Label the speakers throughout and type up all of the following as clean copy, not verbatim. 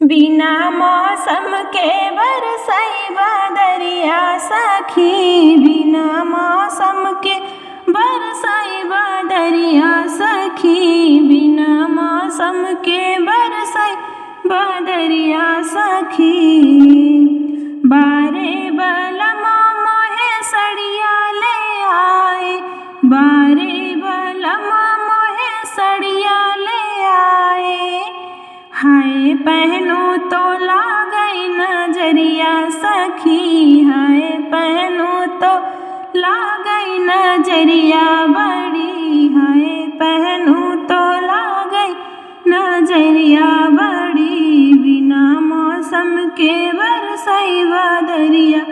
Speaker 1: बिना मौसम के बरसई बदरिया सखी, बिना मौसम के बरसई बदरिया सखी, बिना मौसम के बरसई बदरिया सखी। बारे बलमा मोहे सड़िया ले आए, बारे बलमा मोहे सड़िया ले आए। हाय पहनू तो लागई नजरिया सखी, हाय पहनू तो लागई नजरिया बड़ी, हाय पहनू तो लागई नजरिया बड़ी। बिना मौसम के बरसई बदरिया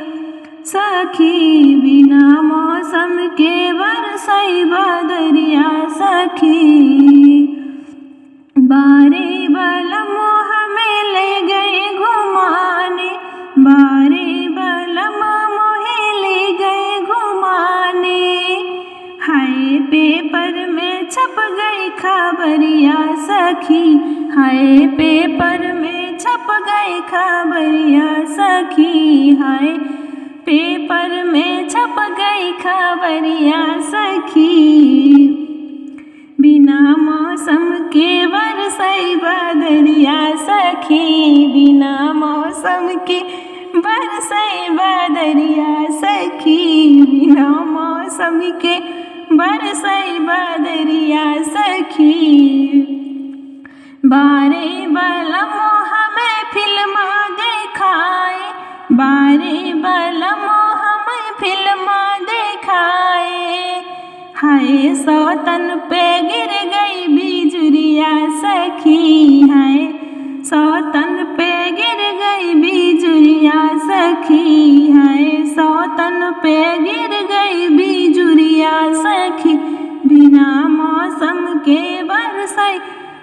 Speaker 1: सखी, बिना मौसम के बरसई बदरिया सखी। बारे बलमो हमें ले गए घुमाने, बारे बलमो मोहे ले गए घुमाने। हाय पेपर में छप गई खबरिया सखी, हाय पेपर में छप गई खबरिया सखी, हाय पेपर में छप गई खबरिया सखी। बिना मौसम के बरसई बदरिया सखी, बिना मौसम के बरसई बदरिया सखी, बिना मौसम के बरसई बदरिया सखी। बारे बलमो हमें फिल्मा दिखाए, बारे बलमो हमें फिल्मा दिखाए। हाय सौतन पे गिर गई बिजुरिया सखी, हाय सौतन पे गिर गई बिजुरिया सखी, हाय सौतन पे गिर गई बिजुरिया सखी। बिना मौसम के बरसई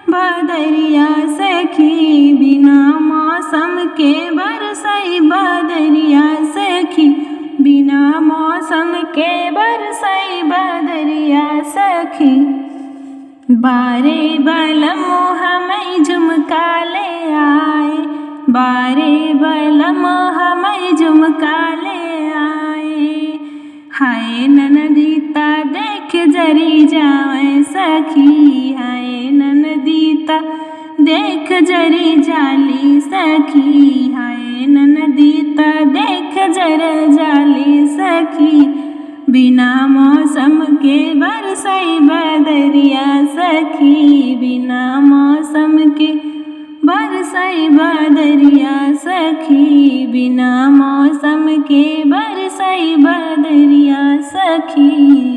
Speaker 1: बदरिया सखी, बिना मौसम के बरसई बदरिया सखी, बिना मौसम के बरसई बदरिया सखी। बारे बलमो हमें झुमका ले आए, बारे बलमो हमें झुमका ले आए। हाय ननदीता देख जरी जाए सखी, हाय ननदीता देख जरी जाली सखी, हाय ननदीता देख जर जाली सखी। बिना मौसम के बरसई बदरिया सखी, बिना मौसम के बरसई बदरिया सखी, बिना मौसम के बरसई बदरिया सखी।